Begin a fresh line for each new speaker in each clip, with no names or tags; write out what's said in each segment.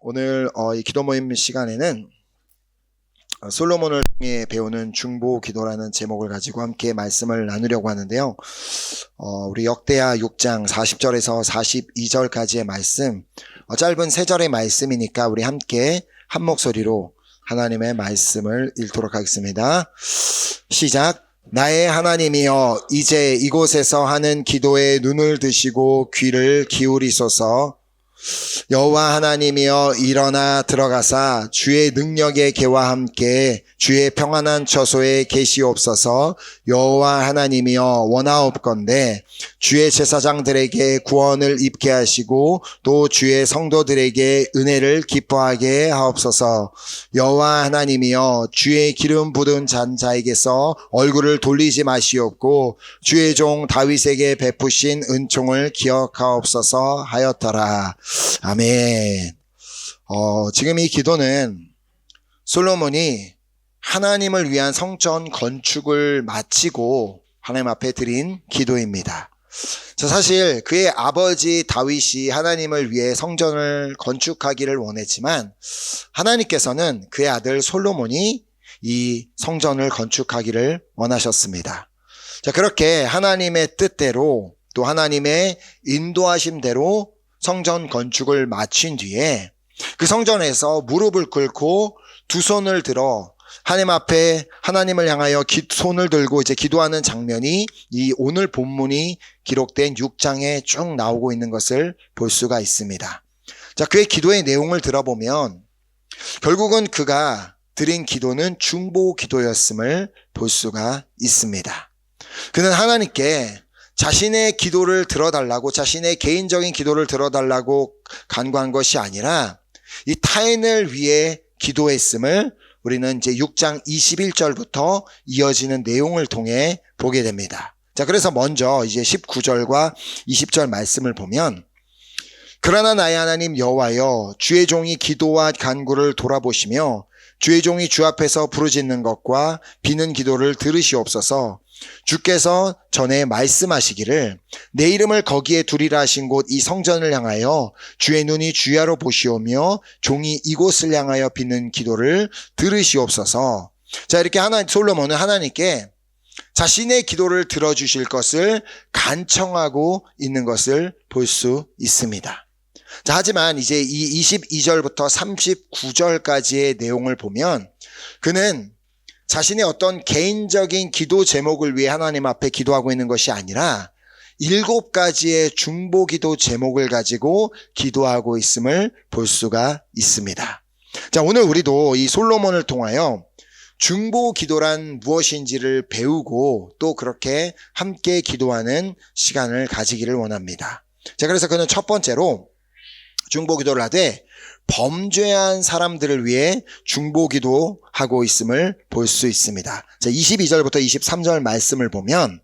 오늘 이 기도 모임 시간에는 솔로몬을 통해 배우는 중보 기도라는 제목을 가지고 함께 말씀을 나누려고 하는데요. 우리 역대하 6장 40절에서 42절까지의 말씀, 짧은 3절의 말씀이니까 우리 함께 한 목소리로 하나님의 말씀을 읽도록 하겠습니다. 시작. 나의 하나님이여, 이제 이곳에서 하는 기도에 눈을 드시고 귀를 기울이소서. 여호와 하나님이여, 일어나 들어가사 주의 능력의 개와 함께 주의 평안한 처소에 계시옵소서. 여호와 하나님이여, 원하옵건대 주의 제사장들에게 구원을 입게 하시고 또 주의 성도들에게 은혜를 기뻐하게 하옵소서. 여호와 하나님이여, 주의 기름 부은 잔자에게서 얼굴을 돌리지 마시옵고 주의 종 다윗에게 베푸신 은총을 기억하옵소서 하였더라. 아멘. 지금 이 기도는 솔로몬이 하나님을 위한 성전 건축을 마치고 하나님 앞에 드린 기도입니다. 사실 그의 아버지 다윗이 하나님을 위해 성전을 건축하기를 원했지만 하나님께서는 그의 아들 솔로몬이 이 성전을 건축하기를 원하셨습니다. 그렇게 하나님의 뜻대로 또 하나님의 인도하심대로 성전 건축을 마친 뒤에 그 성전에서 무릎을 꿇고 두 손을 들어 하나님 앞에 하나님을 향하여 손을 들고 이제 기도하는 장면이 이 오늘 본문이 기록된 6장에 쭉 나오고 있는 것을 볼 수가 있습니다. 그의 기도의 내용을 들어보면 결국은 그가 드린 기도는 중보 기도였음을 볼 수가 있습니다. 그는 하나님께 자신의 기도를 들어달라고, 자신의 개인적인 기도를 들어달라고 간구한 것이 아니라 이 타인을 위해 기도했음을 우리는 이제 6장 21절부터 이어지는 내용을 통해 보게 됩니다. 그래서 먼저 이제 19절과 20절 말씀을 보면, 그러나 나의 하나님 여호와여, 주의 종이 기도와 간구를 돌아보시며 주의 종이 주 앞에서 부르짖는 것과 비는 기도를 들으시옵소서. 주께서 전에 말씀하시기를 내 이름을 거기에 두리라 하신 곳 이 성전을 향하여 주의 눈이 주야로 보시오며 종이 이곳을 향하여 비는 기도를 들으시옵소서. 이렇게 솔로몬은 하나님께 자신의 기도를 들어주실 것을 간청하고 있는 것을 볼 수 있습니다. 하지만 이제 이 22절부터 39절까지의 내용을 보면 그는 자신의 어떤 개인적인 기도 제목을 위해 하나님 앞에 기도하고 있는 것이 아니라 7가지의 중보 기도 제목을 가지고 기도하고 있음을 볼 수가 있습니다. 오늘 우리도 이 솔로몬을 통하여 중보 기도란 무엇인지를 배우고 또 그렇게 함께 기도하는 시간을 가지기를 원합니다. 그래서 그는 첫 번째로 중보 기도를 하되 범죄한 사람들을 위해 중보 기도하고 있음을 볼 수 있습니다. 22절부터 23절 말씀을 보면,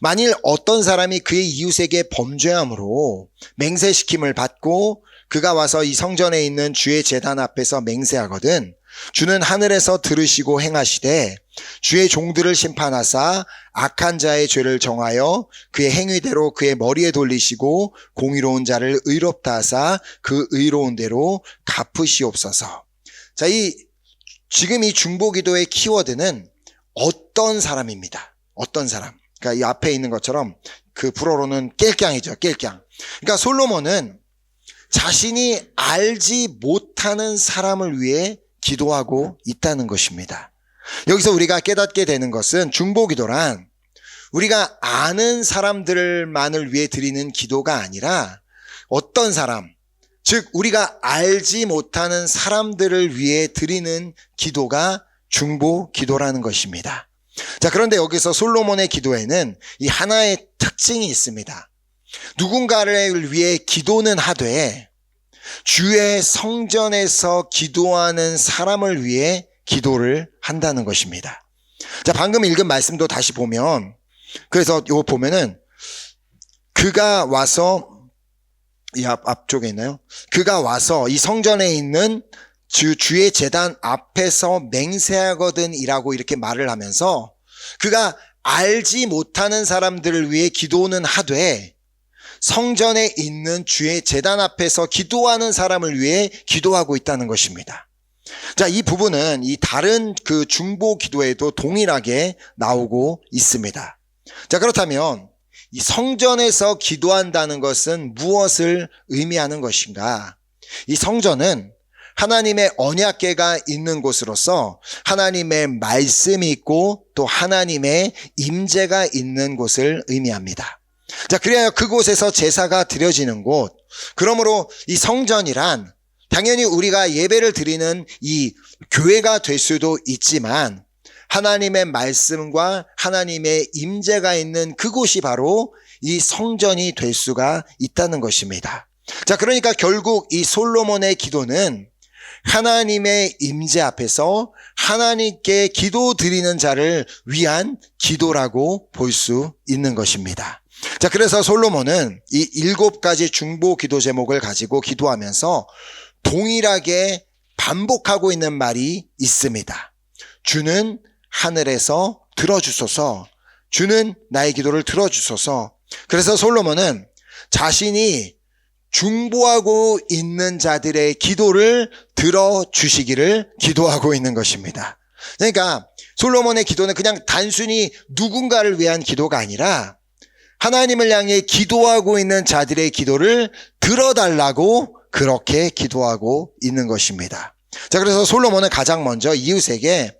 만일 어떤 사람이 그의 이웃에게 범죄함으로 맹세시킴을 받고 그가 와서 이 성전에 있는 주의 제단 앞에서 맹세하거든 주는 하늘에서 들으시고 행하시되 주의 종들을 심판하사 악한 자의 죄를 정하여 그의 행위대로 그의 머리에 돌리시고 공의로운 자를 의롭다 하사 그 의로운 대로 갚으시옵소서. 지금 이 중보기도의 키워드는 어떤 사람입니다. 어떤 사람. 그러니까 이 앞에 있는 것처럼 그 불어로는 깰깡이죠. 깰깡. 그러니까 솔로몬은 자신이 알지 못하는 사람을 위해 기도하고 있다는 것입니다. 여기서 우리가 깨닫게 되는 것은 중보기도란 우리가 아는 사람들만을 위해 드리는 기도가 아니라 어떤 사람, 즉 우리가 알지 못하는 사람들을 위해 드리는 기도가 중보기도라는 것입니다. 그런데 여기서 솔로몬의 기도에는 이 하나의 특징이 있습니다. 누군가를 위해 기도는 하되 주의 성전에서 기도하는 사람을 위해 기도를 한다는 것입니다. 방금 읽은 말씀도 다시 보면, 그래서 이거 보면은 그가 와서 이 앞쪽에 있나요? 그가 와서 이 성전에 있는 주의 제단 앞에서 맹세하거든 이라고 이렇게 말을 하면서 그가 알지 못하는 사람들을 위해 기도는 하되 성전에 있는 주의 제단 앞에서 기도하는 사람을 위해 기도하고 있다는 것입니다. 자, 이 부분은 이 다른 그 중보 기도에도 동일하게 나오고 있습니다. 자, 그렇다면 이 성전에서 기도한다는 것은 무엇을 의미하는 것인가? 이 성전은 하나님의 언약궤가 있는 곳으로서 하나님의 말씀이 있고 또 하나님의 임재가 있는 곳을 의미합니다. 자, 그래야 그곳에서 제사가 드려지는 곳. 그러므로 이 성전이란 당연히 우리가 예배를 드리는 이 교회가 될 수도 있지만 하나님의 말씀과 하나님의 임재가 있는 그곳이 바로 이 성전이 될 수가 있다는 것입니다. 자, 그러니까 결국 이 솔로몬의 기도는 하나님의 임재 앞에서 하나님께 기도 드리는 자를 위한 기도라고 볼 수 있는 것입니다. 자, 그래서 솔로몬은 이 7가지 중보 기도 제목을 가지고 기도하면서 동일하게 반복하고 있는 말이 있습니다. 주는 하늘에서 들어주소서. 주는 나의 기도를 들어주소서. 그래서 솔로몬은 자신이 중보하고 있는 자들의 기도를 들어주시기를 기도하고 있는 것입니다. 그러니까 솔로몬의 기도는 그냥 단순히 누군가를 위한 기도가 아니라 하나님을 향해 기도하고 있는 자들의 기도를 들어달라고 그렇게 기도하고 있는 것입니다. 자, 그래서 솔로몬은 가장 먼저 이웃에게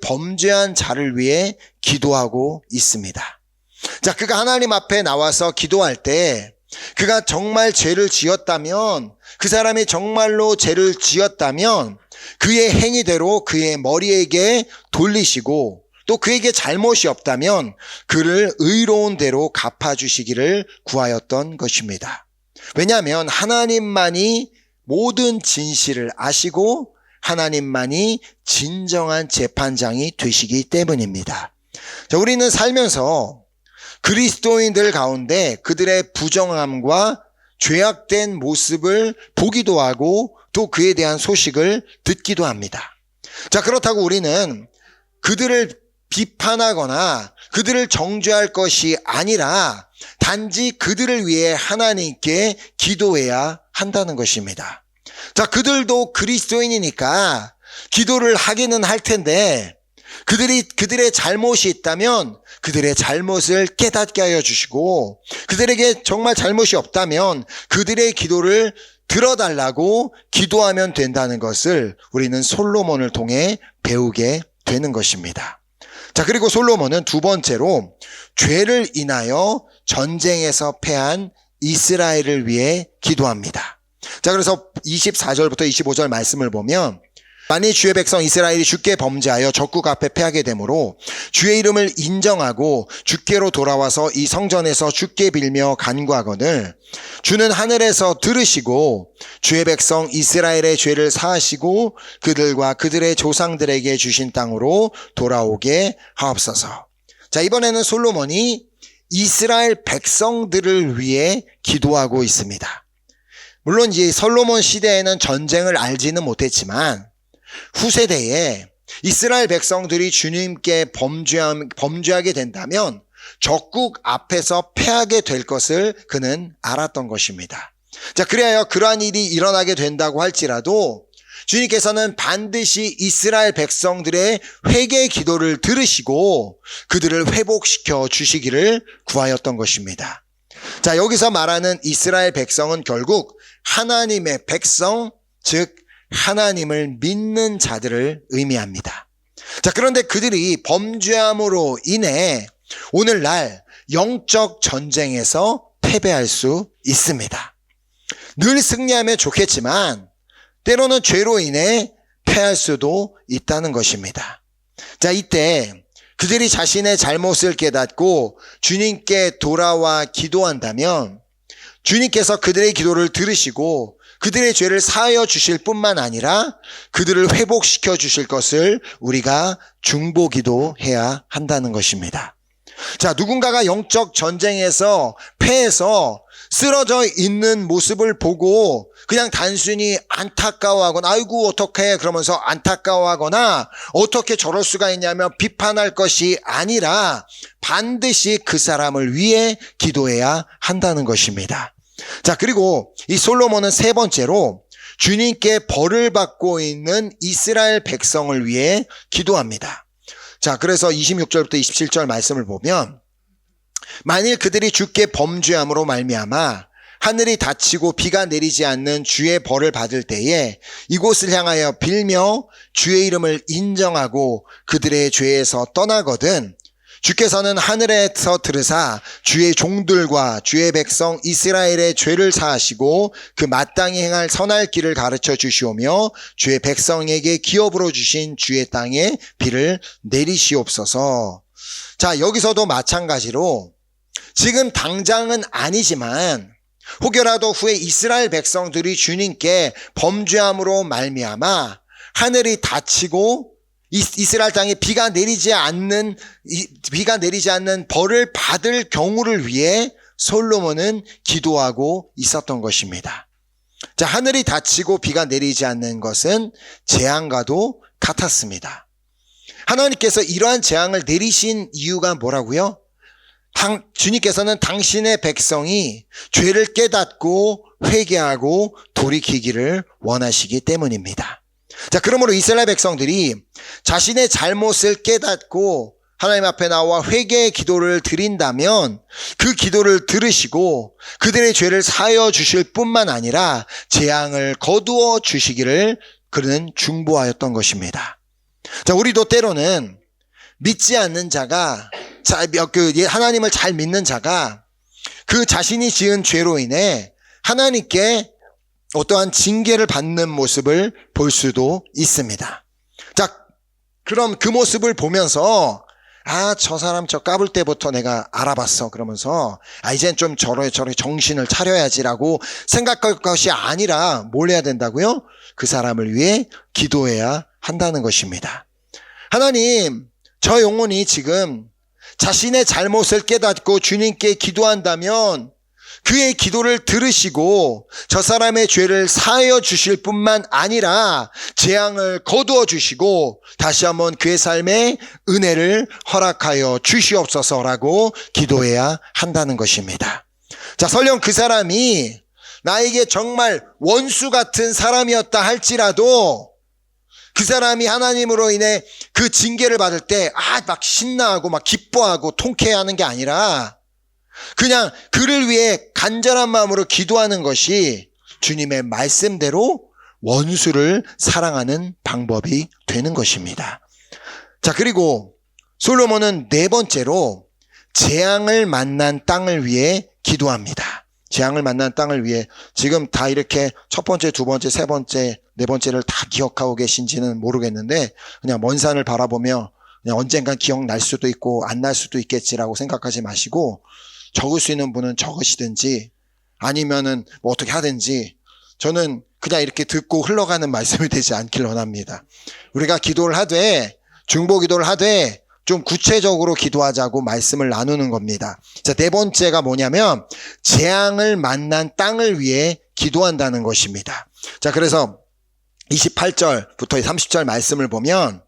범죄한 자를 위해 기도하고 있습니다. 자, 그가 하나님 앞에 나와서 기도할 때 그가 정말 죄를 지었다면, 그 사람이 정말로 죄를 지었다면 그의 행위대로 그의 머리에게 돌리시고 또 그에게 잘못이 없다면 그를 의로운 대로 갚아주시기를 구하였던 것입니다. 왜냐하면 하나님만이 모든 진실을 아시고 하나님만이 진정한 재판장이 되시기 때문입니다. 자, 우리는 살면서 그리스도인들 가운데 그들의 부정함과 죄악된 모습을 보기도 하고 또 그에 대한 소식을 듣기도 합니다. 자, 그렇다고 우리는 그들을 비판하거나 그들을 정죄할 것이 아니라 단지 그들을 위해 하나님께 기도해야 한다는 것입니다. 자, 그들도 그리스도인이니까 기도를 하기는 할 텐데 그들의 잘못이 있다면 그들의 잘못을 깨닫게 하여 주시고 그들에게 정말 잘못이 없다면 그들의 기도를 들어달라고 기도하면 된다는 것을 우리는 솔로몬을 통해 배우게 되는 것입니다. 자, 그리고 솔로몬은 두 번째로 죄를 인하여 전쟁에서 패한 이스라엘을 위해 기도합니다. 자, 그래서 24절부터 25절 말씀을 보면 만일 주의 백성 이스라엘이 주께 범죄하여 적국 앞에 패하게 되므로 주의 이름을 인정하고 주께로 돌아와서 이 성전에서 주께 빌며 간구하거늘 주는 하늘에서 들으시고 주의 백성 이스라엘의 죄를 사하시고 그들과 그들의 조상들에게 주신 땅으로 돌아오게 하옵소서. 자, 이번에는 솔로몬이 이스라엘 백성들을 위해 기도하고 있습니다. 물론 이 솔로몬 시대에는 전쟁을 알지는 못했지만 후세대에 이스라엘 백성들이 주님께 범죄하게 된다면 적국 앞에서 패하게 될 것을 그는 알았던 것입니다. 자, 그래야 그러한 일이 일어나게 된다고 할지라도 주님께서는 반드시 이스라엘 백성들의 회개 기도를 들으시고 그들을 회복시켜 주시기를 구하였던 것입니다. 자, 여기서 말하는 이스라엘 백성은 결국 하나님의 백성, 즉 하나님을 믿는 자들을 의미합니다. 자, 그런데 그들이 범죄함으로 인해 오늘날 영적 전쟁에서 패배할 수 있습니다. 늘 승리하면 좋겠지만 때로는 죄로 인해 패할 수도 있다는 것입니다. 자, 이때 그들이 자신의 잘못을 깨닫고 주님께 돌아와 기도한다면 주님께서 그들의 기도를 들으시고 그들의 죄를 사하여 주실 뿐만 아니라 그들을 회복시켜 주실 것을 우리가 중보기도해야 한다는 것입니다. 자, 누군가가 영적 전쟁에서 패해서 쓰러져 있는 모습을 보고 그냥 단순히 안타까워하거나 아이고 어떡해 그러면서 안타까워하거나 어떻게 저럴 수가 있냐며 비판할 것이 아니라 반드시 그 사람을 위해 기도해야 한다는 것입니다. 자, 그리고 이 솔로몬은 세 번째로 주님께 벌을 받고 있는 이스라엘 백성을 위해 기도합니다. 자, 그래서 26절부터 27절 말씀을 보면 만일 그들이 주께 범죄함으로 말미암아 하늘이 닫히고 비가 내리지 않는 주의 벌을 받을 때에 이곳을 향하여 빌며 주의 이름을 인정하고 그들의 죄에서 떠나거든 주께서는 하늘에서 들으사 주의 종들과 주의 백성 이스라엘의 죄를 사하시고 그 마땅히 행할 선할 길을 가르쳐 주시오며 주의 백성에게 기업으로 주신 주의 땅에 비를 내리시옵소서. 자, 여기서도 마찬가지로 지금 당장은 아니지만 혹여라도 후에 이스라엘 백성들이 주님께 범죄함으로 말미암아 하늘이 닫히고 이스라엘 땅에 비가 내리지 않는 벌을 받을 경우를 위해 솔로몬은 기도하고 있었던 것입니다. 자, 하늘이 닫히고 비가 내리지 않는 것은 재앙과도 같았습니다. 하나님께서 이러한 재앙을 내리신 이유가 뭐라고요? 주님께서는 당신의 백성이 죄를 깨닫고 회개하고 돌이키기를 원하시기 때문입니다. 자, 그러므로 이스라엘 백성들이 자신의 잘못을 깨닫고 하나님 앞에 나와 회개의 기도를 드린다면 그 기도를 들으시고 그들의 죄를 사하여 주실 뿐만 아니라 재앙을 거두어 주시기를 그는 중보하였던 것입니다. 자, 우리도 때로는 믿지 않는 자가 하나님을 잘 믿는 자가 그 자신이 지은 죄로 인해 하나님께 어떠한 징계를 받는 모습을 볼 수도 있습니다. 자, 그럼 그 모습을 보면서 저 사람 저 까불 때부터 내가 알아봤어 그러면서 이젠 좀 저래 정신을 차려야지라고 생각할 것이 아니라 뭘 해야 된다고요? 그 사람을 위해 기도해야 한다는 것입니다. 하나님, 저 영혼이 지금 자신의 잘못을 깨닫고 주님께 기도한다면 그의 기도를 들으시고 저 사람의 죄를 사하여 주실 뿐만 아니라 재앙을 거두어 주시고 다시 한번 그의 삶에 은혜를 허락하여 주시옵소서라고 기도해야 한다는 것입니다. 자, 설령 그 사람이 나에게 정말 원수 같은 사람이었다 할지라도 그 사람이 하나님으로 인해 그 징계를 받을 때 막 신나하고 막 기뻐하고 통쾌해하는 게 아니라 그냥 그를 위해 간절한 마음으로 기도하는 것이 주님의 말씀대로 원수를 사랑하는 방법이 되는 것입니다. 자, 그리고 솔로몬은 네 번째로 재앙을 만난 땅을 위해 기도합니다. 재앙을 만난 땅을 위해 지금 다 이렇게 첫 번째, 두 번째, 세 번째, 네 번째를 다 기억하고 계신지는 모르겠는데 그냥 먼 산을 바라보며 그냥 언젠간 기억날 수도 있고 안 날 수도 있겠지라고 생각하지 마시고 적을 수 있는 분은 적으시든지 아니면은 뭐 어떻게 하든지 저는 그냥 이렇게 듣고 흘러가는 말씀이 되지 않길 원합니다. 우리가 기도를 하되 중보 기도를 하되 좀 구체적으로 기도하자고 말씀을 나누는 겁니다. 자, 네 번째가 뭐냐면 재앙을 만난 땅을 위해 기도한다는 것입니다. 자, 그래서 28절부터 30절 말씀을 보면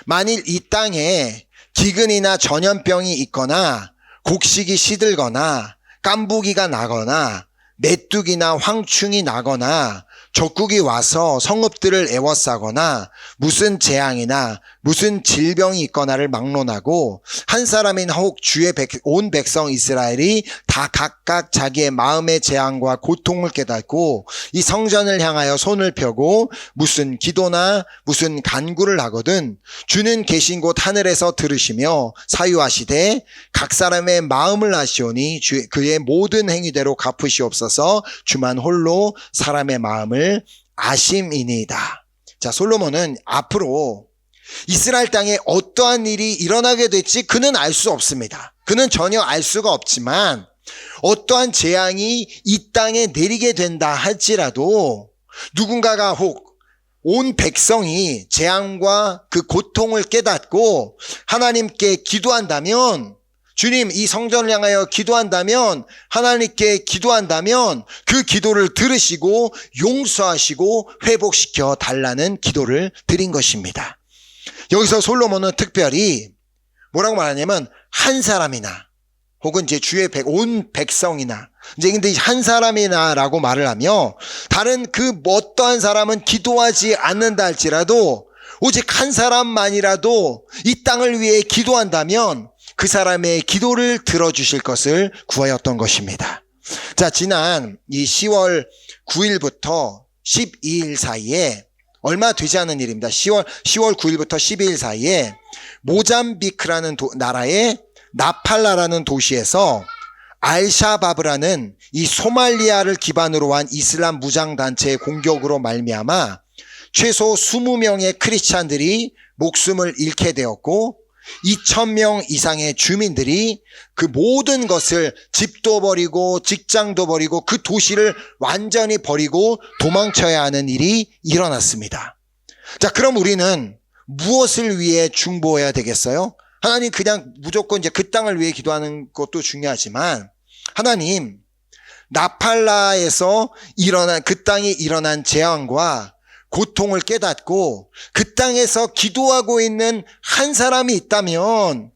만일 이 땅에 기근이나 전염병이 있거나 곡식이 시들거나 깐부기가 나거나 메뚜기나 황충이 나거나 적국이 와서 성읍들을 애워싸거나 무슨 재앙이나 무슨 질병이 있거나를 막론하고 한 사람이나 혹 주의 온 백성 이스라엘이 다 각각 자기의 마음의 재앙과 고통을 깨닫고 이 성전을 향하여 손을 펴고 무슨 기도나 무슨 간구를 하거든 주는 계신 곳 하늘에서 들으시며 사유하시되 각 사람의 마음을 아시오니 그의 모든 행위대로 갚으시옵소서. 주만 홀로 사람의 마음을 아심이니이다. 자, 솔로몬은 앞으로 이스라엘 땅에 어떠한 일이 일어나게 될지 그는 알 수 없습니다. 그는 전혀 알 수가 없지만 어떠한 재앙이 이 땅에 내리게 된다 할지라도 누군가가 혹 온 백성이 재앙과 그 고통을 깨닫고 하나님께 기도한다면 주님, 이 성전을 향하여 기도한다면, 하나님께 기도한다면 그 기도를 들으시고 용서하시고 회복시켜 달라는 기도를 드린 것입니다. 여기서 솔로몬은 특별히 뭐라고 말하냐면 한 사람이나 혹은 이제 주의 온 백성이나 이제 근데 한 사람이나라고 말을 하며 다른 그 어떠한 사람은 기도하지 않는다 할지라도 오직 한 사람만이라도 이 땅을 위해 기도한다면 그 사람의 기도를 들어주실 것을 구하였던 것입니다. 자, 지난 이 10월 9일부터 12일 사이에 얼마 되지 않은 일입니다. 10월 9일부터 12일 사이에 모잠비크라는 나라의 나팔라라는 도시에서 알샤바브라는 이 소말리아를 기반으로 한 이슬람 무장단체의 공격으로 말미암아 최소 20명의 크리스찬들이 목숨을 잃게 되었고 2,000명 이상의 주민들이 그 모든 것을 집도 버리고 직장도 버리고 그 도시를 완전히 버리고 도망쳐야 하는 일이 일어났습니다. 자, 그럼 우리는 무엇을 위해 중보해야 되겠어요? 하나님 그냥 무조건 이제 그 땅을 위해 기도하는 것도 중요하지만 하나님 나팔라에서 그 땅에 일어난 재앙과 고통을 깨닫고 그 땅에서 기도하고 있는 한 사람이 있다면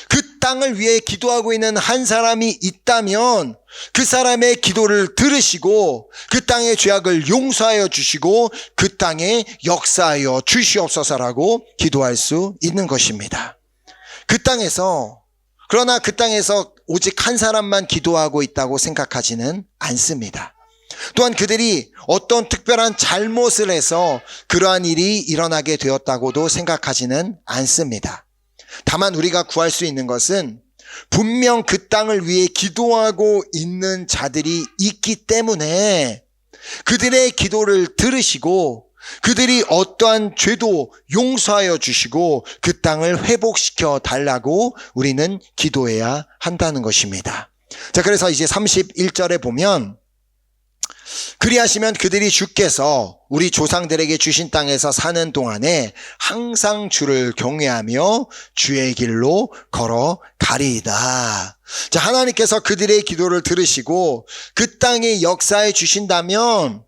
그 땅을 위해 기도하고 있는 한 사람이 있다면 그 사람의 기도를 들으시고 그 땅의 죄악을 용서하여 주시고 그 땅에 역사하여 주시옵소서라고 기도할 수 있는 것입니다. 그러나 그 땅에서 오직 한 사람만 기도하고 있다고 생각하지는 않습니다. 또한 그들이 어떤 특별한 잘못을 해서 그러한 일이 일어나게 되었다고도 생각하지는 않습니다. 다만 우리가 구할 수 있는 것은 분명 그 땅을 위해 기도하고 있는 자들이 있기 때문에 그들의 기도를 들으시고 그들이 어떠한 죄도 용서하여 주시고 그 땅을 회복시켜 달라고 우리는 기도해야 한다는 것입니다. 자, 그래서 이제 31절에 보면 그리하시면 그들이 주께서 우리 조상들에게 주신 땅에서 사는 동안에 항상 주를 경외하며 주의 길로 걸어가리이다. 자, 하나님께서 그들의 기도를 들으시고 그 땅에 역사해 주신다면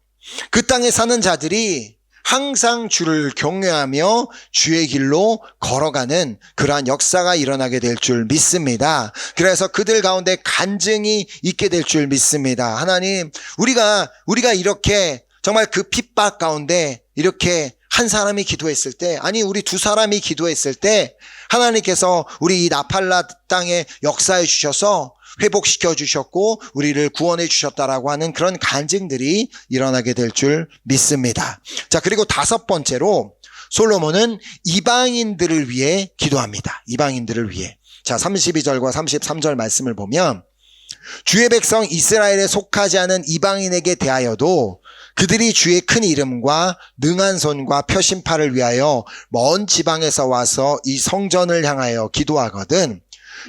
그 땅에 사는 자들이 항상 주를 경외하며 주의 길로 걸어가는 그러한 역사가 일어나게 될 줄 믿습니다. 그래서 그들 가운데 간증이 있게 될 줄 믿습니다. 하나님, 우리가 이렇게 정말 그 핍박 가운데 이렇게 한 사람이 기도했을 때, 아니 우리 두 사람이 기도했을 때 하나님께서 우리 이 나팔라 땅에 역사해 주셔서 회복시켜 주셨고 우리를 구원해 주셨다라고 하는 그런 간증들이 일어나게 될 줄 믿습니다. 자, 그리고 다섯 번째로 솔로몬은 이방인들을 위해 기도합니다. 이방인들을 위해. 자, 32절과 33절 말씀을 보면 주의 백성 이스라엘에 속하지 않은 이방인에게 대하여도 그들이 주의 큰 이름과 능한 손과 표심팔을 위하여 먼 지방에서 와서 이 성전을 향하여 기도하거든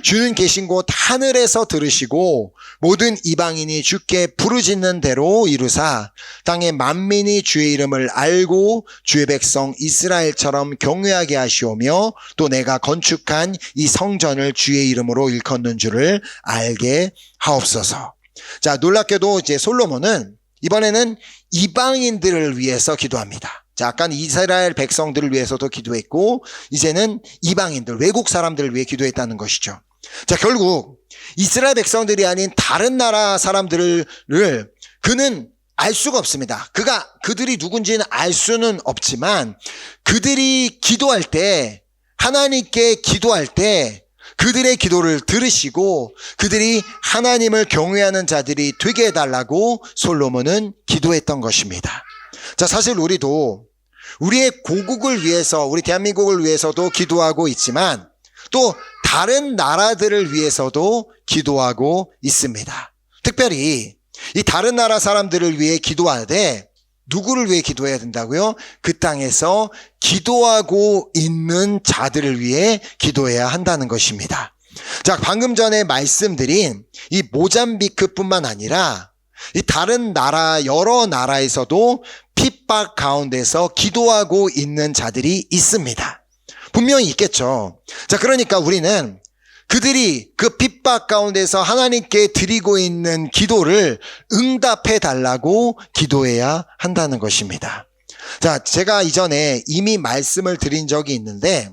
주는 계신 곳 하늘에서 들으시고 모든 이방인이 주께 부르짖는 대로 이루사 땅의 만민이 주의 이름을 알고 주의 백성 이스라엘처럼 경외하게 하시오며 또 내가 건축한 이 성전을 주의 이름으로 일컫는 줄을 알게 하옵소서. 자, 놀랍게도 이제 솔로몬은 이번에는 이방인들을 위해서 기도합니다. 자, 아까는 이스라엘 백성들을 위해서도 기도했고 이제는 이방인들, 외국 사람들을 위해 기도했다는 것이죠. 자, 결국 이스라엘 백성들이 아닌 다른 나라 사람들을 그는 알 수가 없습니다. 그들이 누군지는 알 수는 없지만 그들이 기도할 때, 하나님께 기도할 때 그들의 기도를 들으시고 그들이 하나님을 경외하는 자들이 되게 해달라고 솔로몬은 기도했던 것입니다. 자, 사실 우리도 우리의 고국을 위해서, 우리 대한민국을 위해서도 기도하고 있지만 또 다른 나라들을 위해서도 기도하고 있습니다. 특별히 이 다른 나라 사람들을 위해 기도하되 누구를 위해 기도해야 된다고요? 그 땅에서 기도하고 있는 자들을 위해 기도해야 한다는 것입니다. 자, 방금 전에 말씀드린 이 모잠비크뿐만 아니라 이 다른 나라, 여러 나라에서도 핍박 가운데서 기도하고 있는 자들이 있습니다. 분명히 있겠죠. 자, 그러니까 우리는 그들이 그 핍박 가운데서 하나님께 드리고 있는 기도를 응답해 달라고 기도해야 한다는 것입니다. 자, 제가 이전에 이미 말씀을 드린 적이 있는데,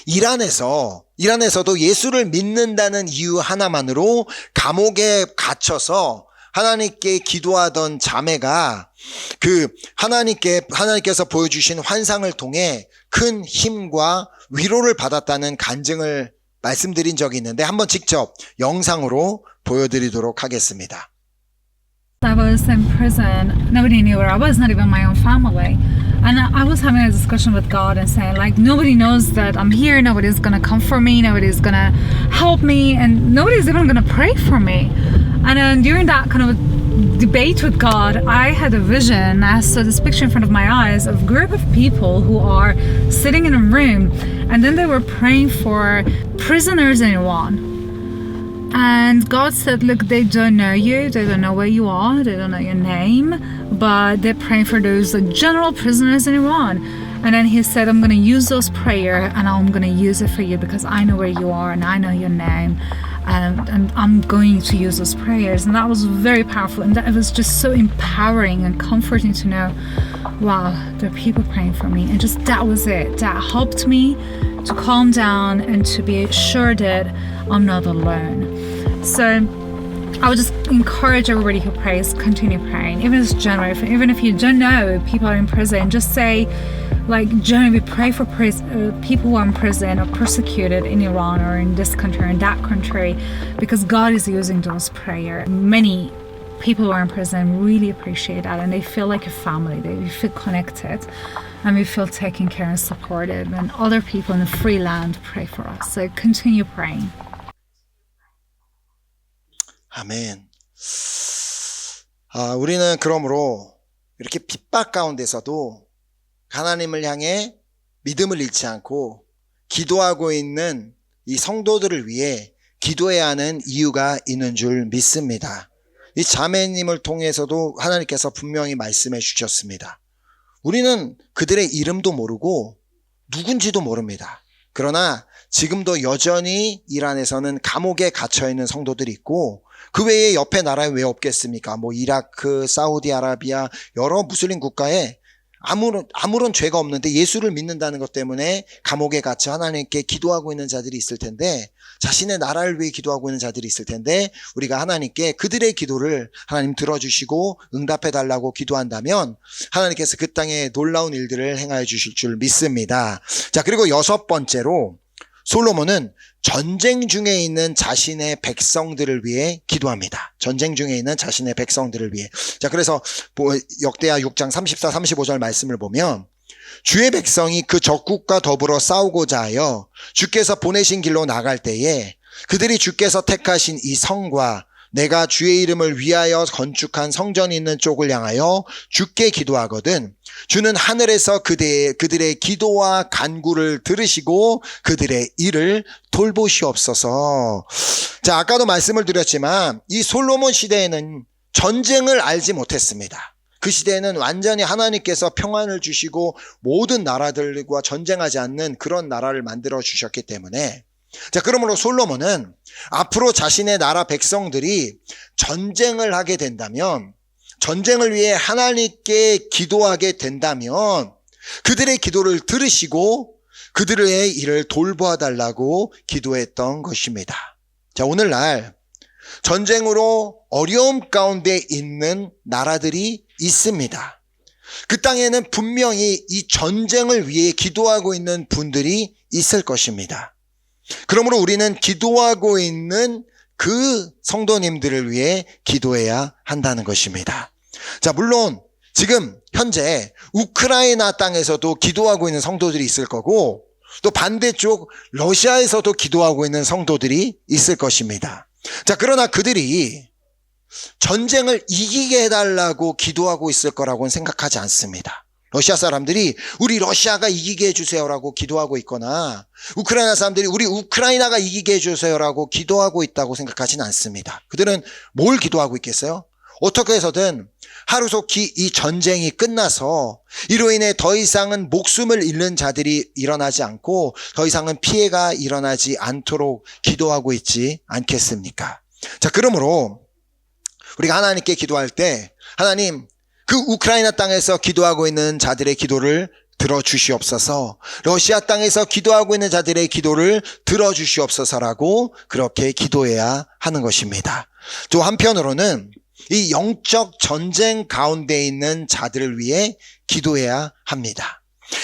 이란에서도 예수를 믿는다는 이유 하나만으로 감옥에 갇혀서 하나님께 기도하던 자매가 하나님께서 보여주신 환상을 통해 큰 힘과 위로를 받았다는 간증을 말씀드린 적이 있는데, 한번 직접 영상으로 보여드리도록 하겠습니다.
I was in prison. Nobody knew where I was, not even my own family. And I was having a discussion with God and saying, like, nobody knows that I'm here. Nobody's going to come for me. Nobody's going to help me. And nobody's even going to pray for me. And then during that kind of debate with God, I had a vision. I saw this picture in front of my eyes of a group of people who are sitting in a room. And then they were praying for prisoners in Iran. And God said, look, they don't know you, they don't know where you are, they don't know your name, but they're praying for those general prisoners in Iran. And then he said, I'm going to use those prayer and I'm going to use it for you because I know where you are and I know your name. And I'm going to use those prayers. And that was very powerful. And that was just so empowering and comforting to know, wow, there are people praying for me. And just that was it. That helped me to calm down and to be sure that I'm not alone. So I would just encourage everybody who prays, continue praying. Even if it's January, even if you don't know people are in prison, just say, like, generally we pray for people who are in prison or persecuted in Iran or in this country or in that country, because God is using those prayers. Many people who are in prison really appreciate that, and they feel like a family. They feel connected, and we feel taken care and supported. And other people in the free land pray for us. So continue praying.
아멘. 우리는 그러므로 이렇게 핍박 가운데서도 하나님을 향해 믿음을 잃지 않고 기도하고 있는 이 성도들을 위해 기도해야 하는 이유가 있는 줄 믿습니다. 이 자매님을 통해서도 하나님께서 분명히 말씀해 주셨습니다. 우리는 그들의 이름도 모르고 누군지도 모릅니다. 그러나 지금도 여전히 이란에서는 감옥에 갇혀 있는 성도들이 있고, 그 외에 옆에 나라에 왜 없겠습니까? 이라크, 사우디아라비아, 여러 무슬림 국가에 아무런 죄가 없는데 예수를 믿는다는 것 때문에 감옥에 갇혀 하나님께 기도하고 있는 자들이 있을 텐데, 자신의 나라를 위해 기도하고 있는 자들이 있을 텐데, 우리가 하나님께 그들의 기도를 하나님 들어주시고 응답해달라고 기도한다면 하나님께서 그 땅에 놀라운 일들을 행하여 주실 줄 믿습니다. 자, 그리고 6번째로 솔로몬은 전쟁 중에 있는 자신의 백성들을 위해 기도합니다. 전쟁 중에 있는 자신의 백성들을 위해. 자, 그래서 역대하 6장 34, 35절 말씀을 보면, 주의 백성이 그 적국과 더불어 싸우고자 하여 주께서 보내신 길로 나갈 때에 그들이 주께서 택하신 이 성과 내가 주의 이름을 위하여 건축한 성전이 있는 쪽을 향하여 주께 기도하거든 주는 하늘에서 그들의 기도와 간구를 들으시고 그들의 일을 돌보시옵소서. 자, 아까도 말씀을 드렸지만 이 솔로몬 시대에는 전쟁을 알지 못했습니다. 그 시대에는 완전히 하나님께서 평안을 주시고 모든 나라들과 전쟁하지 않는 그런 나라를 만들어 주셨기 때문에, 자, 그러므로 솔로몬은 앞으로 자신의 나라 백성들이 전쟁을 하게 된다면, 전쟁을 위해 하나님께 기도하게 된다면 그들의 기도를 들으시고 그들의 일을 돌보아 달라고 기도했던 것입니다. 자, 오늘날 전쟁으로 어려움 가운데 있는 나라들이 있습니다. 그 땅에는 분명히 이 전쟁을 위해 기도하고 있는 분들이 있을 것입니다. 그러므로 우리는 기도하고 있는 그 성도님들을 위해 기도해야 한다는 것입니다. 자, 물론 지금 현재 우크라이나 땅에서도 기도하고 있는 성도들이 있을 거고, 또 반대쪽 러시아에서도 기도하고 있는 성도들이 있을 것입니다. 자, 그러나 그들이 전쟁을 이기게 해달라고 기도하고 있을 거라고는 생각하지 않습니다. 러시아 사람들이 우리 러시아가 이기게 해주세요라고 기도하고 있거나, 우크라이나 사람들이 우리 우크라이나가 이기게 해주세요라고 기도하고 있다고 생각하지는 않습니다. 그들은 뭘 기도하고 있겠어요? 어떻게 해서든 하루속히 이 전쟁이 끝나서 이로 인해 더 이상은 목숨을 잃는 자들이 일어나지 않고 더 이상은 피해가 일어나지 않도록 기도하고 있지 않겠습니까? 자, 그러므로 우리가 하나님께 기도할 때 하나님, 그 우크라이나 땅에서 기도하고 있는 자들의 기도를 들어주시옵소서, 러시아 땅에서 기도하고 있는 자들의 기도를 들어주시옵소서라고 그렇게 기도해야 하는 것입니다. 또 한편으로는 이 영적 전쟁 가운데 있는 자들을 위해 기도해야 합니다.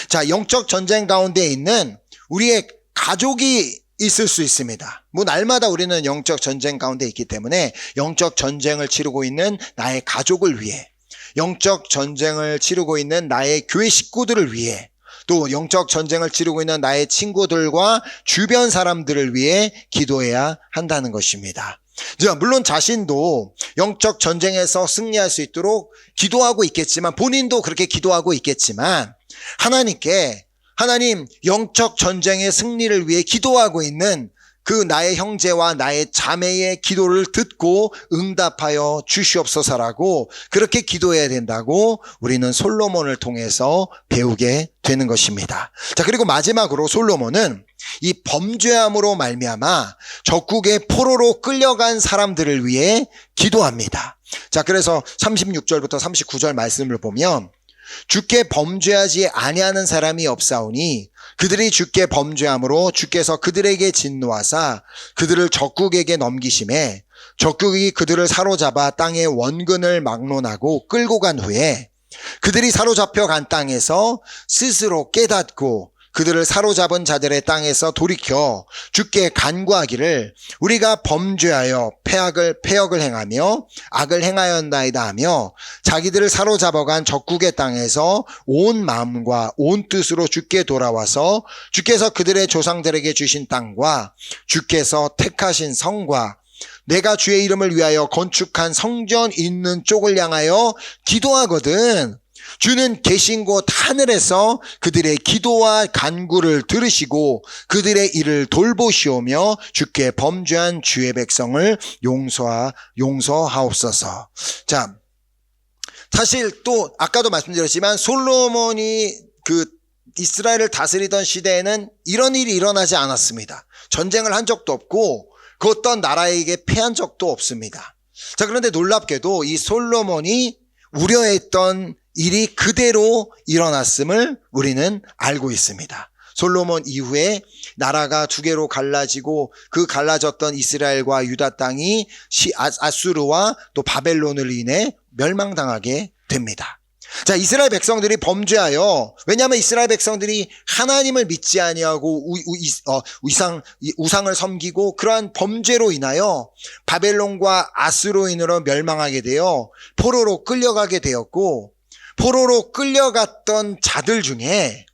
자, 영적 전쟁 가운데 있는 우리의 가족이 있을 수 있습니다. 뭐 날마다 우리는 영적 전쟁 가운데 있기 때문에 영적 전쟁을 치르고 있는 나의 가족을 위해, 영적 전쟁을 치르고 있는 나의 교회 식구들을 위해, 또 영적 전쟁을 치르고 있는 나의 친구들과 주변 사람들을 위해 기도해야 한다는 것입니다. 물론 자신도 영적 전쟁에서 승리할 수 있도록 기도하고 있겠지만, 본인도 그렇게 기도하고 있겠지만, 하나님께 하나님, 영적 전쟁의 승리를 위해 기도하고 있는 그 나의 형제와 나의 자매의 기도를 듣고 응답하여 주시옵소서라고 그렇게 기도해야 된다고 우리는 솔로몬을 통해서 배우게 되는 것입니다. 자, 그리고 마지막으로 솔로몬은 이 범죄함으로 말미암아 적국의 포로로 끌려간 사람들을 위해 기도합니다. 자, 그래서 36절부터 39절 말씀을 보면, 주께 범죄하지 아니하는 사람이 없사오니 그들이 주께 범죄함으로 주께서 그들에게 진노하사 그들을 적국에게 넘기심에 적국이 그들을 사로잡아 땅의 원근을 막론하고 끌고 간 후에 그들이 사로잡혀 간 땅에서 스스로 깨닫고 그들을 사로잡은 자들의 땅에서 돌이켜 주께 간구하기를 우리가 범죄하여 패역을 행하며 악을 행하였나이다 하며 자기들을 사로잡아간 적국의 땅에서 온 마음과 온 뜻으로 주께 돌아와서 주께서 그들의 조상들에게 주신 땅과 주께서 택하신 성과 내가 주의 이름을 위하여 건축한 성전 있는 쪽을 향하여 기도하거든 주는 계신 곳 하늘에서 그들의 기도와 간구를 들으시고 그들의 일을 돌보시오며 주께 범죄한 주의 백성을 용서하옵소서. 자, 사실 또 아까도 말씀드렸지만 솔로몬이 그 이스라엘을 다스리던 시대에는 이런 일이 일어나지 않았습니다. 전쟁을 한 적도 없고 그 어떤 나라에게 패한 적도 없습니다. 자, 그런데 놀랍게도 이 솔로몬이 우려했던 일이 그대로 일어났음을 우리는 알고 있습니다. 솔로몬 이후에 나라가 두 개로 갈라지고 그 갈라졌던 이스라엘과 유다 땅이 아수르와 또 바벨론을 인해 멸망당하게 됩니다. 자, 이스라엘 백성들이 범죄하여, 왜냐하면 이스라엘 백성들이 하나님을 믿지 아니하고 우상을 섬기고 그러한 범죄로 인하여 바벨론과 아수르인으로 멸망하게 되어 포로로 끌려가게 되었고, 포로로 끌려갔던 자들 중에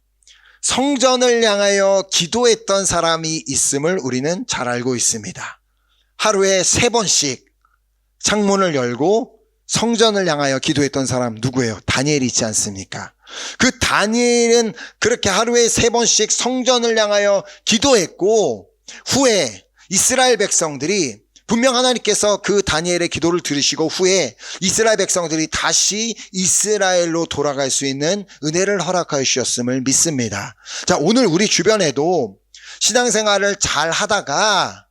성전을 향하여 기도했던 사람이 있음을 우리는 잘 알고 있습니다. 하루에 3번씩 창문을 열고 성전을 향하여 기도했던 사람 누구예요? 다니엘이 있지 않습니까? 그 다니엘은 그렇게 하루에 3번씩 성전을 향하여 기도했고, 후에 이스라엘 백성들이 분명 하나님께서 그 다니엘의 기도를 들으시고 후에 이스라엘 백성들이 다시 이스라엘로 돌아갈 수 있는 은혜를 허락하여 주셨음을 믿습니다. 자, 오늘 우리 주변에도 신앙생활을 잘 하다가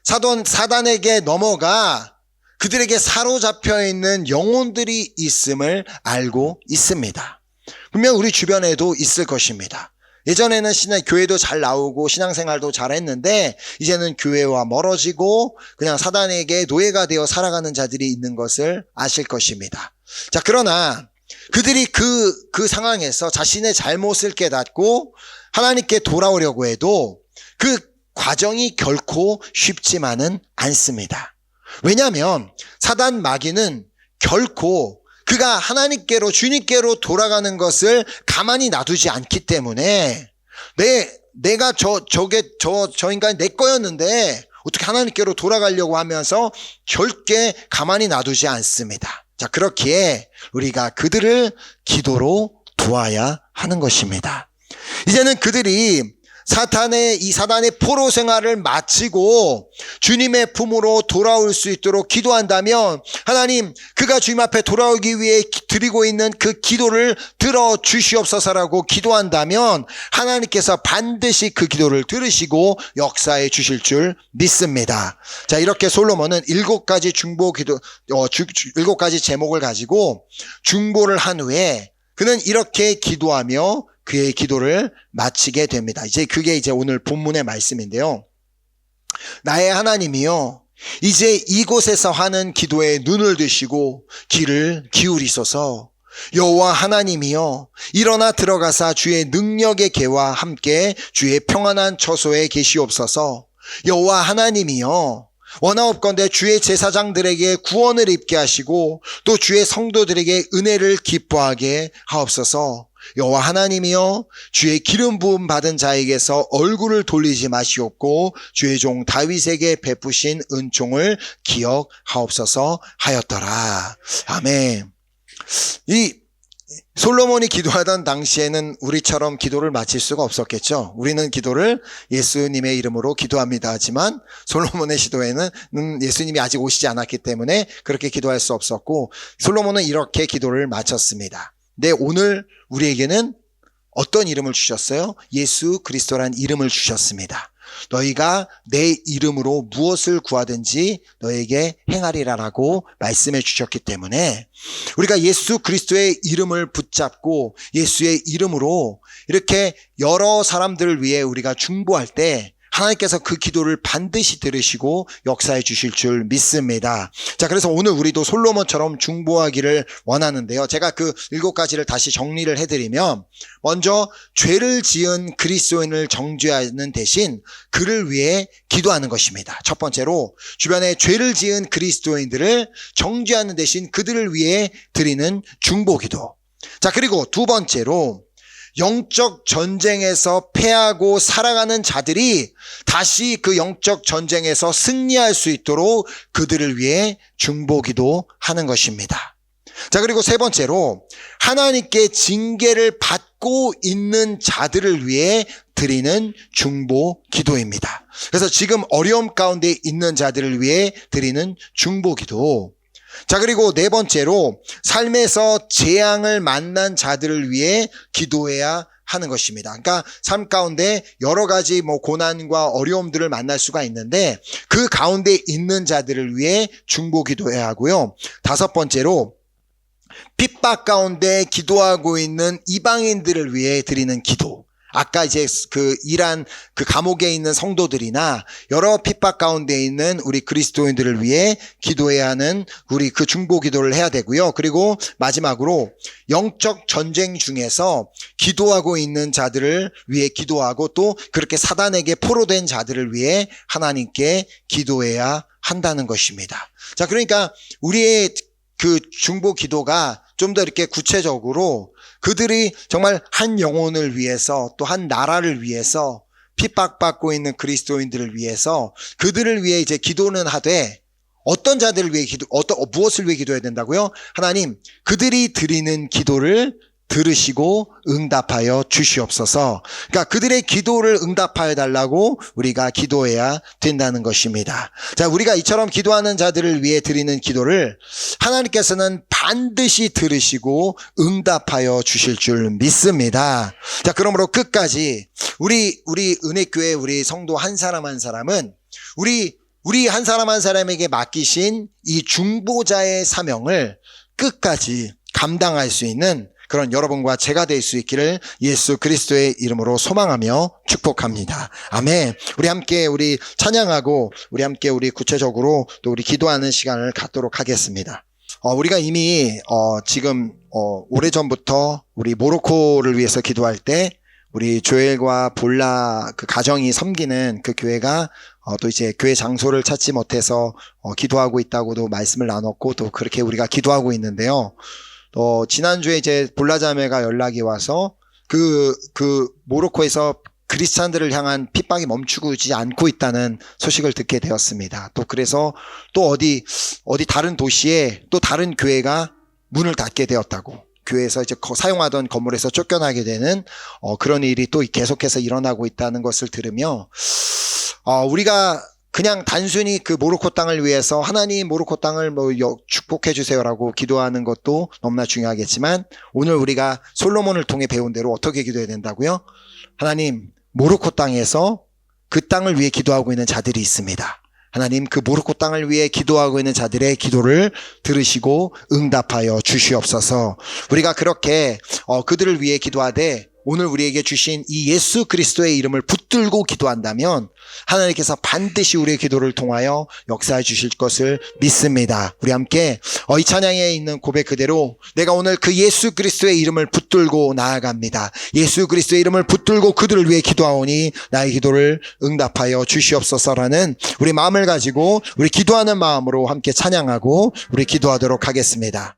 사단에게 넘어가 그들에게 사로잡혀 있는 영혼들이 있음을 알고 있습니다. 분명 우리 주변에도 있을 것입니다. 예전에는 교회도 잘 나오고 신앙생활도 잘 했는데 이제는 교회와 멀어지고 그냥 사단에게 노예가 되어 살아가는 자들이 있는 것을 아실 것입니다. 자, 그러나 그들이 그 상황에서 자신의 잘못을 깨닫고 하나님께 돌아오려고 해도 그 과정이 결코 쉽지만은 않습니다. 왜냐하면 사단 마귀는 결코 그가 하나님께로, 주님께로 돌아가는 것을 가만히 놔두지 않기 때문에 내가 저 인간이 내 거였는데 어떻게 하나님께로 돌아가려고 하면서 절대 가만히 놔두지 않습니다. 자, 그렇기에 우리가 그들을 기도로 도와야 하는 것입니다. 이제는 그들이 사단의 포로 생활을 마치고 주님의 품으로 돌아올 수 있도록 기도한다면 하나님, 그가 주님 앞에 돌아오기 위해 드리고 있는 그 기도를 들어주시옵소서라고 기도한다면 하나님께서 반드시 그 기도를 들으시고 역사해 주실 줄 믿습니다. 자, 이렇게 솔로몬은 7가지 중보 기도, 7가지 제목을 가지고 중보를 한 후에 그는 이렇게 기도하며 그의 기도를 마치게 됩니다. 그게 오늘 본문의 말씀인데요. 나의 하나님이여, 이제 이곳에서 하는 기도에 눈을 드시고 귀를 기울이소서. 여호와 하나님이여, 일어나 들어가사 주의 능력의 계와 함께 주의 평안한 처소에 계시옵소서. 여호와 하나님이여, 원하옵건대 주의 제사장들에게 구원을 입게 하시고 또 주의 성도들에게 은혜를 기뻐하게 하옵소서. 여호와 하나님이여, 주의 기름 부음 받은 자에게서 얼굴을 돌리지 마시옵고 주의 종 다윗에게 베푸신 은총을 기억하옵소서 하였더라. 아멘. 이 솔로몬이 기도하던 당시에는 우리처럼 기도를 마칠 수가 없었겠죠. 우리는 기도를 예수님의 이름으로 기도합니다 하지만 솔로몬의 시도에는 예수님이 아직 오시지 않았기 때문에 그렇게 기도할 수 없었고, 솔로몬은 이렇게 기도를 마쳤습니다. 근데 오늘 우리에게는 어떤 이름을 주셨어요? 예수 그리스도란 이름을 주셨습니다. 너희가 내 이름으로 무엇을 구하든지 너에게 행하리라라고 말씀해 주셨기 때문에 우리가 예수 그리스도의 이름을 붙잡고 예수의 이름으로 이렇게 여러 사람들을 위해 우리가 중보할 때 하나님께서 그 기도를 반드시 들으시고 역사해 주실 줄 믿습니다. 자, 그래서 오늘 우리도 솔로몬처럼 중보하기를 원하는데요. 제가 그 7가지를 다시 정리를 해드리면, 먼저 죄를 지은 그리스도인을 정죄하는 대신 그를 위해 기도하는 것입니다. 첫 번째로 주변에 죄를 지은 그리스도인들을 정죄하는 대신 그들을 위해 드리는 중보기도. 자, 그리고 두 번째로 영적 전쟁에서 패하고 살아가는 자들이 다시 그 영적 전쟁에서 승리할 수 있도록 그들을 위해 중보기도 하는 것입니다. 자, 그리고 세 번째로 하나님께 징계를 받고 있는 자들을 위해 드리는 중보기도입니다. 그래서 지금 어려움 가운데 있는 자들을 위해 드리는 중보기도. 자, 그리고 네 번째로 삶에서 재앙을 만난 자들을 위해 기도해야 하는 것입니다. 그러니까 삶 가운데 여러 가지 고난과 어려움들을 만날 수가 있는데 그 가운데 있는 자들을 위해 중보 기도해야 하고요. 다섯 번째로 핍박 가운데 기도하고 있는 이방인들을 위해 드리는 기도. 아까 그 이란 그 감옥에 있는 성도들이나 여러 핍박 가운데 있는 우리 그리스도인들을 위해 기도해야 하는 우리 그 중보 기도를 해야 되고요. 그리고 마지막으로 영적 전쟁 중에서 기도하고 있는 자들을 위해 기도하고 또 그렇게 사단에게 포로된 자들을 위해 하나님께 기도해야 한다는 것입니다. 자, 그러니까 우리의 그 중보 기도가 좀 더 이렇게 구체적으로 그들이 정말 한 영혼을 위해서 또 한 나라를 위해서 핍박받고 있는 그리스도인들을 위해서 그들을 위해 기도는 하되 어떤 자들을 위해 무엇을 위해 기도해야 된다고요? 하나님, 그들이 드리는 기도를 들으시고 응답하여 주시옵소서. 그러니까 그들의 기도를 응답하여 달라고 우리가 기도해야 된다는 것입니다. 자, 우리가 이처럼 기도하는 자들을 위해 드리는 기도를 하나님께서는 반드시 들으시고 응답하여 주실 줄 믿습니다. 자, 그러므로 끝까지 우리 은혜교회 우리 성도 한 사람 한 사람은 우리 한 사람 한 사람에게 맡기신 이 중보자의 사명을 끝까지 감당할 수 있는 그런 여러분과 제가 될 수 있기를 예수 그리스도의 이름으로 소망하며 축복합니다. 아멘. 우리 함께 우리 찬양하고 우리 함께 우리 구체적으로 또 우리 기도하는 시간을 갖도록 하겠습니다. 우리가 이미 지금 오래전부터 우리 모로코를 위해서 기도할 때 우리 조엘과 볼라 그 가정이 섬기는 그 교회가 또 교회 장소를 찾지 못해서 기도하고 있다고도 말씀을 나눴고 또 그렇게 우리가 기도하고 있는데요. 지난주에 볼라 자매가 연락이 와서 그 모로코에서 크리스찬들을 향한 핍박이 멈추지 않고 있다는 소식을 듣게 되었습니다. 또 그래서 또 어디 다른 도시에 또 다른 교회가 문을 닫게 되었다고. 교회에서 이제 사용하던 건물에서 쫓겨나게 되는 그런 일이 또 계속해서 일어나고 있다는 것을 들으며 우리가 그냥 단순히 그 모로코 땅을 위해서 하나님 모로코 땅을 축복해 주세요라고 기도하는 것도 너무나 중요하겠지만 오늘 우리가 솔로몬을 통해 배운 대로 어떻게 기도해야 된다고요? 하나님 모로코 땅에서 그 땅을 위해 기도하고 있는 자들이 있습니다. 하나님 그 모로코 땅을 위해 기도하고 있는 자들의 기도를 들으시고 응답하여 주시옵소서. 우리가 그렇게 그들을 위해 기도하되 오늘 우리에게 주신 이 예수 그리스도의 이름을 붙들고 기도한다면 하나님께서 반드시 우리의 기도를 통하여 역사해 주실 것을 믿습니다. 우리 함께 이 찬양에 있는 고백 그대로 내가 오늘 그 예수 그리스도의 이름을 붙들고 나아갑니다. 예수 그리스도의 이름을 붙들고 그들을 위해 기도하오니 나의 기도를 응답하여 주시옵소서라는 우리 마음을 가지고 우리 기도하는 마음으로 함께 찬양하고 우리 기도하도록 하겠습니다.